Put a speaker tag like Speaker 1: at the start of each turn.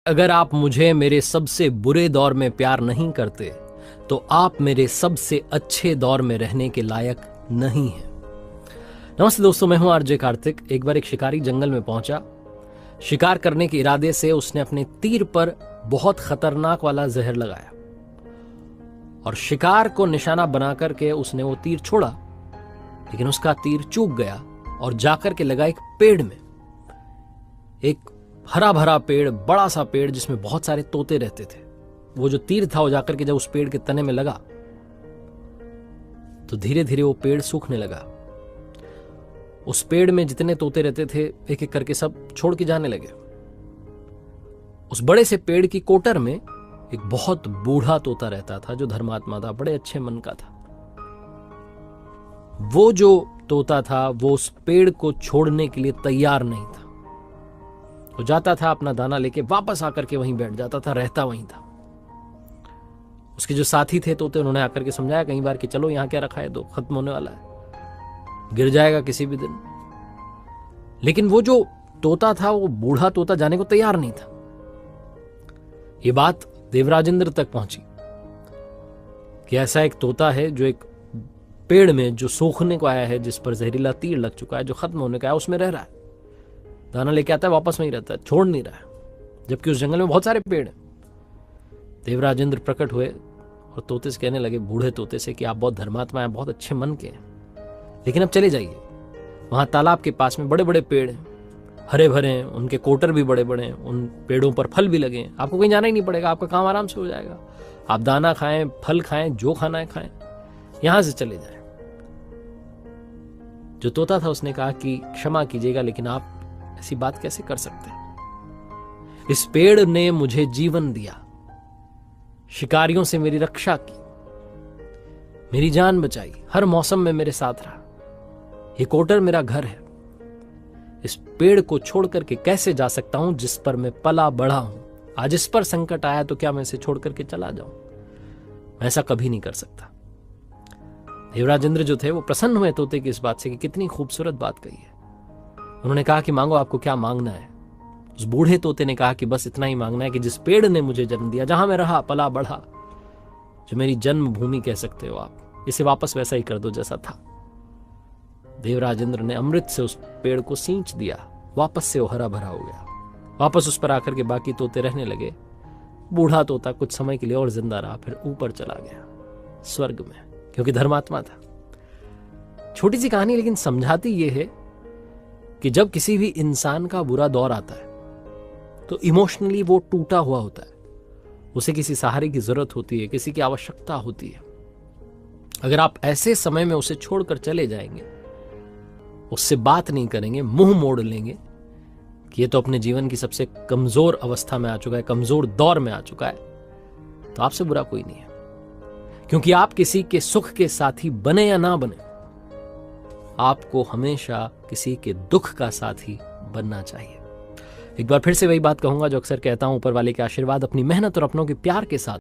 Speaker 1: अगर आप मुझे मेरे सबसे बुरे दौर में प्यार नहीं करते तो आप मेरे सबसे अच्छे दौर में रहने के लायक नहीं हैं। नमस्ते दोस्तों, मैं हूं आरजे कार्तिक। एक बार एक शिकारी जंगल में पहुंचा। शिकार करने के इरादे से उसने अपने तीर पर बहुत खतरनाक वाला जहर लगाया और शिकार को निशाना बना करके उसने वो तीर छोड़ा, लेकिन उसका तीर चूक गया और जाकर के लगा एक पेड़ में। एक हरा भरा पेड़, बड़ा सा पेड़ जिसमें बहुत सारे तोते रहते थे। वो जो तीर था वो जाकर के जब उस पेड़ के तने में लगा तो धीरे धीरे वो पेड़ सूखने लगा। उस पेड़ में जितने तोते रहते थे एक एक करके सब छोड़ के जाने लगे। उस बड़े से पेड़ की कोटर में एक बहुत बूढ़ा तोता रहता था जो धर्मात्मा था, बड़े अच्छे मन का था। वो जो तोता था वो उस पेड़ को छोड़ने के लिए तैयार नहीं था। वो जाता था अपना दाना लेके, वापस आकर के वहीं बैठ जाता था, रहता वहीं था। उसके जो साथी थे तोते, उन्होंने आकर के समझाया कई बार कि चलो यहाँ क्या रखा है, तो खत्म होने वाला है, गिर जाएगा किसी भी दिन। लेकिन वो जो तोता था, वो बूढ़ा तोता जाने को तैयार नहीं था। ये बात देवराजेंद्र तक पहुंची कि ऐसा एक तोता है जो एक पेड़ में जो सूखने को आया है, जिस पर जहरीला तीर लग चुका है, जो खत्म होने का है, उसमें रह रहा है। दाना लेके आता है, वापस वहीं रहता है, छोड़ नहीं रहा है, जबकि उस जंगल में बहुत सारे पेड़ हैं। देवराजेंद्र प्रकट हुए और तोते से कहने लगे, बूढ़े तोते से, कि आप बहुत धर्मात्मा हैं, बहुत अच्छे मन के हैं, लेकिन अब चले जाइए। वहां तालाब के पास में बड़े बड़े पेड़ हैं, हरे भरे हैं, उनके कोटर भी बड़े बड़े हैं, उन पेड़ों पर फल भी लगे हैं। आपको कहीं जाना ही नहीं पड़ेगा, आपका काम आराम से हो जाएगा। आप दाना खाएं, फल खाएं, जो खाना है खाएं, यहां से चले जाएं। जो तोता था उसने कहा कि क्षमा कीजिएगा, लेकिन आप ऐसी बात कैसे कर सकते हैं? इस पेड़ ने मुझे जीवन दिया, शिकारियों से मेरी रक्षा की, मेरी जान बचाई, हर मौसम में मेरे साथ रहा। ये कोटर मेरा घर है। इस पेड़ को छोड़ करके कैसे जा सकता हूं जिस पर मैं पला बढ़ा हूं? आज इस पर संकट आया तो क्या मैं इसे छोड़ करके चला जाऊं? मैं ऐसा कभी नहीं कर सकता। देवराजेंद्र जो थे वो प्रसन्न हुए तोते की इस बात से कि कितनी खूबसूरत बात कही है। उन्होंने कहा कि मांगो, आपको क्या मांगना है? उस बूढ़े तोते ने कहा कि बस इतना ही मांगना है कि जिस पेड़ ने मुझे जन्म दिया, जहां मैं रहा, पला बढ़ा, जो मेरी जन्मभूमि कह सकते हो आप, इसे वापस वैसा ही कर दो जैसा था। देवराजेंद्र ने अमृत से उस पेड़ को सींच दिया, वापस से वो हरा भरा हो गया। वापस उस पर आकर के बाकी तोते रहने लगे। बूढ़ा तोता कुछ समय के लिए और जिंदा रहा, फिर ऊपर चला गया स्वर्ग में, क्योंकि धर्मात्मा था। छोटी सी कहानी, लेकिन समझाती ये है कि जब किसी भी इंसान का बुरा दौर आता है तो इमोशनली वो टूटा हुआ होता है, उसे किसी सहारे की जरूरत होती है, किसी की आवश्यकता होती है। अगर आप ऐसे समय में उसे छोड़कर चले जाएंगे, उससे बात नहीं करेंगे, मुंह मोड़ लेंगे कि ये तो अपने जीवन की सबसे कमजोर अवस्था में आ चुका है, कमजोर दौर में आ चुका है, तो आपसे बुरा कोई नहीं है। क्योंकि आप किसी के सुख के साथी बने या ना बने, आपको हमेशा किसी के दुख का साथी बनना चाहिए। एक बार फिर से वही बात कहूंगा जो अक्सर कहता हूं, ऊपर वाले के आशीर्वाद, अपनी मेहनत और अपनों के प्यार के साथ